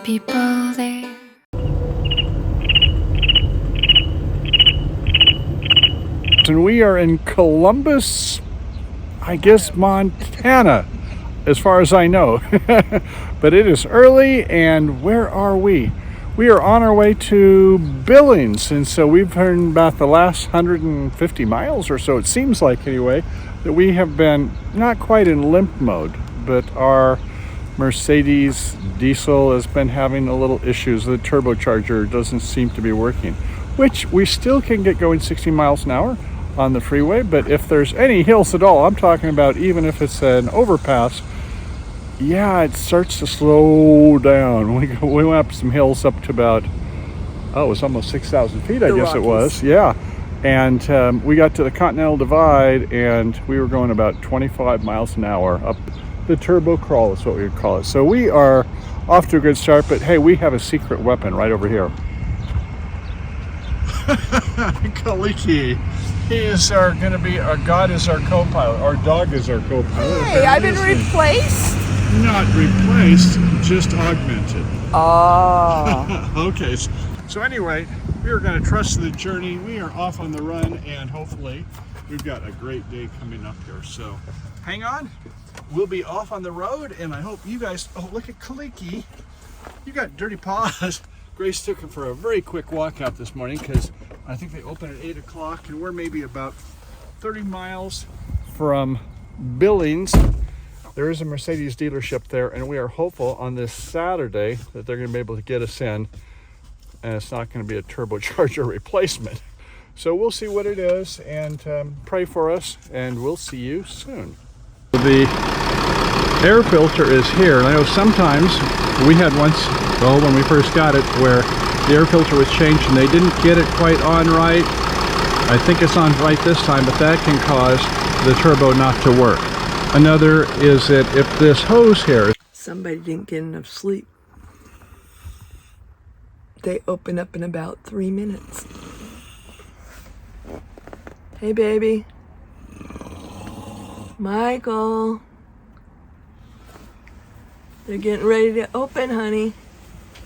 people there. And we are in Columbus, I guess, Montana, as far as I know. But it is early, and where are we? We are on our way to Billings, and so we've heard about the last 150 miles or so, it seems like anyway, that we have been not quite in limp mode, but our Mercedes diesel has been having a little issues. The turbocharger doesn't seem to be working, which we still can get going 60 miles an hour on the freeway, but if there's any hills at all, I'm talking about even if it's an overpass, yeah, it starts to slow down. We went up some hills up to about, it was almost 6,000 feet, I guess it was. Yeah. And we got to the Continental Divide, and we were going about 25 miles an hour up the turbo crawl is what we would call it. So we are off to a good start, but hey, we have a secret weapon right over here. Kaliki. He is going to be, our God is our co-pilot. Our dog is our co-pilot. Hey, I've been replaced? Not replaced, just augmented. Oh. Okay, so anyway, we are going to trust the journey. We are off on the run, and hopefully we've got a great day coming up here. So hang on. We'll be off on the road, and I hope you guys, oh, look at Kaliki. You got dirty paws. Grace took him for a very quick walk out this morning because I think they open at 8 o'clock, and we're maybe about 30 miles from Billings. There is a Mercedes dealership there, and we are hopeful on this Saturday that they're going to be able to get us in, and it's not going to be a turbocharger replacement. So we'll see what it is, and pray for us, and we'll see you soon. The air filter is here, and I know sometimes we had once, well, when we first got it, where the air filter was changed and they didn't get it quite on right. I think it's on right this time, but that can cause the turbo not to work. Another is that if this hose here, Somebody didn't get enough sleep. They open up in about 3 minutes. Hey, baby. Michael. They're getting ready to open, honey.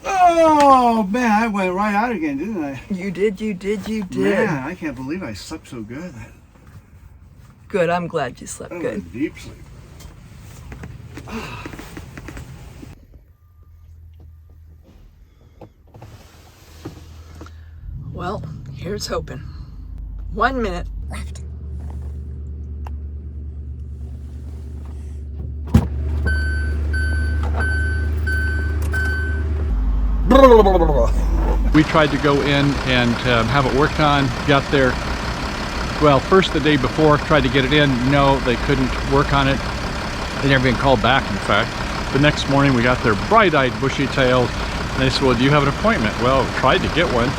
Oh man, I went right out again, didn't I? You did. Man, I can't believe I slept so good. Good, I'm glad you slept That good. was deep sleep. Well, here's hoping. 1 minute left. we tried to go in and have it worked on, got there, well, first the day before, tried to get it in, no, they couldn't work on it. They never been called back, in fact. The next morning we got there bright-eyed, bushy-tailed, and they said, well, do you have an appointment? Well, tried to get one.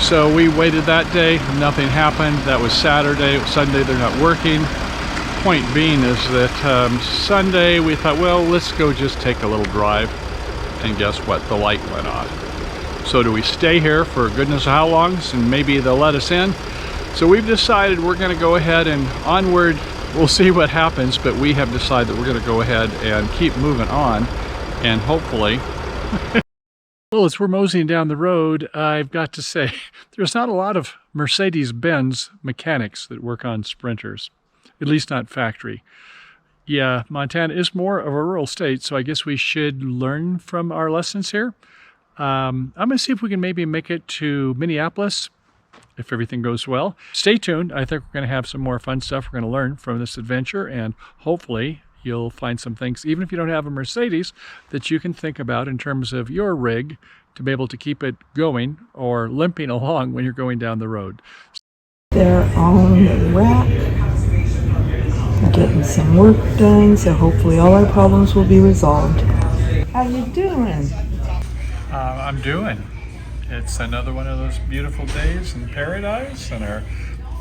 So we waited that day, nothing happened. That was Saturday. Sunday they're not working. Point being is that Sunday we thought, well, let's go just take a little drive. And guess what? The light went on. So do we stay here for goodness how long? And maybe they'll let us in. So we've decided we're going to go ahead and onward. We'll see what happens, but we have decided that we're going to go ahead and keep moving on, and hopefully. Well, as we're moseying down the road, I've got to say, there's not a lot of Mercedes-Benz mechanics that work on Sprinters, at least not factory. Yeah, Montana is more of a rural state, so I guess we should learn from our lessons here. I'm going to see if we can maybe make it to Minneapolis, if everything goes well. Stay tuned. I think we're going to have some more fun stuff we're going to learn from this adventure, and hopefully you'll find some things, even if you don't have a Mercedes, that you can think about in terms of your rig to be able to keep it going or limping along when you're going down the road. They're on the rack, getting some work done, so hopefully all our problems will be resolved. How you doing? I'm doing. It's another one of those beautiful days in paradise, and our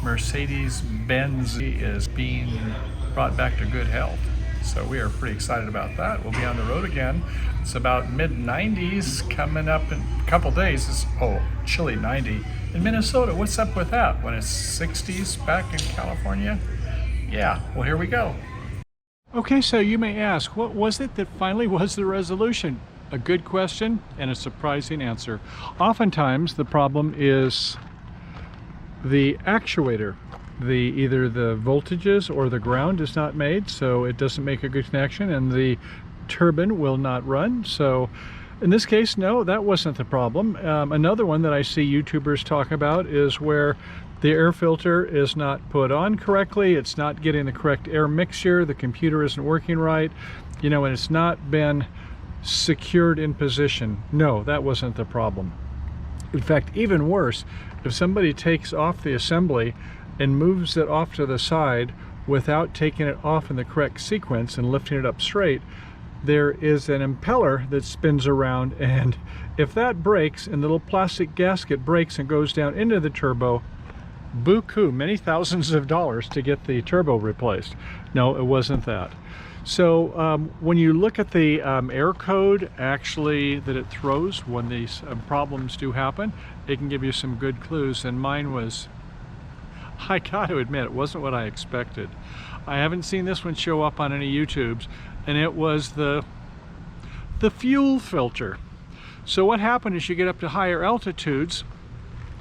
Mercedes-Benz is being brought back to good health. So we are pretty excited about that. We'll be on the road again. It's about mid-90s coming up in a couple days. It's, chilly 90. In Minnesota, what's up with that? When it's 60s back in California? Yeah, well, here we go. Okay, so you may ask, what was it that finally was the resolution? A good question and a surprising answer. Oftentimes the problem is the actuator. Either the voltages or the ground is not made, so it doesn't make a good connection, and the turbine will not run. So in this case, no, that wasn't the problem. Another one that I see YouTubers talk about is where the air filter is not put on correctly, it's not getting the correct air mixture, the computer isn't working right, you know, and it's not been secured in position. No, that wasn't the problem. In fact, even worse, if somebody takes off the assembly and moves it off to the side without taking it off in the correct sequence and lifting it up straight, there is an impeller that spins around, and if that breaks and the little plastic gasket breaks and goes down into the turbo, buku, many thousands of dollars to get the turbo replaced. No, it wasn't that. So when you look at the error code actually that it throws when these problems do happen, it can give you some good clues, and mine was, I gotta admit, it wasn't what I expected. I haven't seen this one show up on any YouTubes, and it was the fuel filter. So what happened is you get up to higher altitudes,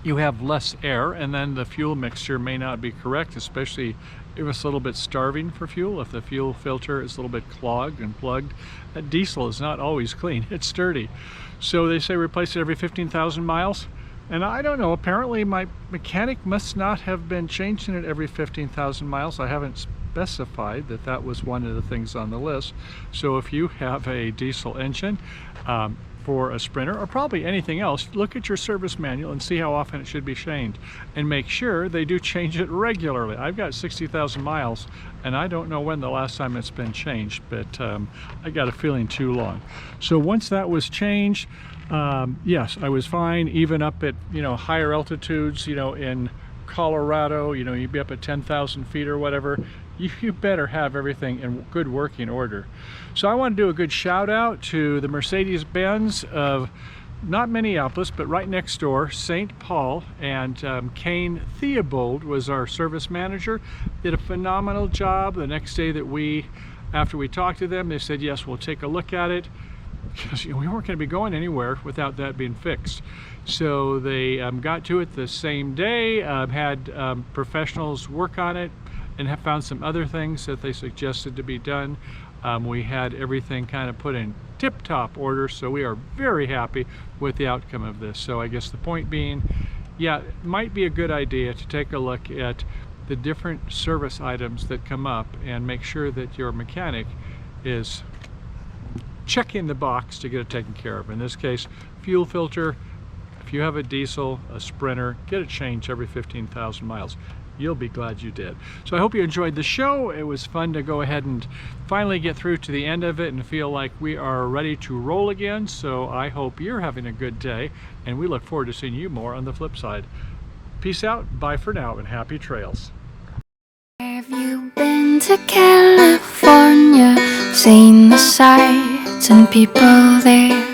you have less air, and then the fuel mixture may not be correct, especially if it's a little bit starving for fuel. If the fuel filter is a little bit clogged and plugged, that diesel is not always clean, it's sturdy. So they say replace it every 15,000 miles. And I don't know, apparently my mechanic must not have been changing it every 15,000 miles. I haven't specified that that was one of the things on the list. So if you have a diesel engine for a Sprinter, or probably anything else, look at your service manual and see how often it should be changed. And make sure they do change it regularly. I've got 60,000 miles, and I don't know when the last time it's been changed, but I got a feeling too long. So once that was changed, yes, I was fine, even up at, you know, higher altitudes, you know, in Colorado, you know, you'd be up at 10,000 feet or whatever. You better have everything in good working order. So I want to do a good shout out to the Mercedes-Benz of not Minneapolis, but right next door, St. Paul, and Kane Theobald was our service manager. Did a phenomenal job. The next day that after we talked to them, they said, yes, we'll take a look at it, because we weren't going to be going anywhere without that being fixed. So they got to it the same day, had professionals work on it, and have found some other things that they suggested to be done. We had everything kind of put in tip-top order, so we are very happy with the outcome of this. So I guess the point being, yeah, it might be a good idea to take a look at the different service items that come up and make sure that your mechanic is checking the box to get it taken care of. In this case, fuel filter. If you have a diesel, a Sprinter, get it changed every 15,000 miles. You'll be glad you did. So I hope you enjoyed the show. It was fun to go ahead and finally get through to the end of it and feel like we are ready to roll again. So I hope you're having a good day, and we look forward to seeing you more on the flip side. Peace out, bye for now, and happy trails. Have you been to California, seen the sights and people there?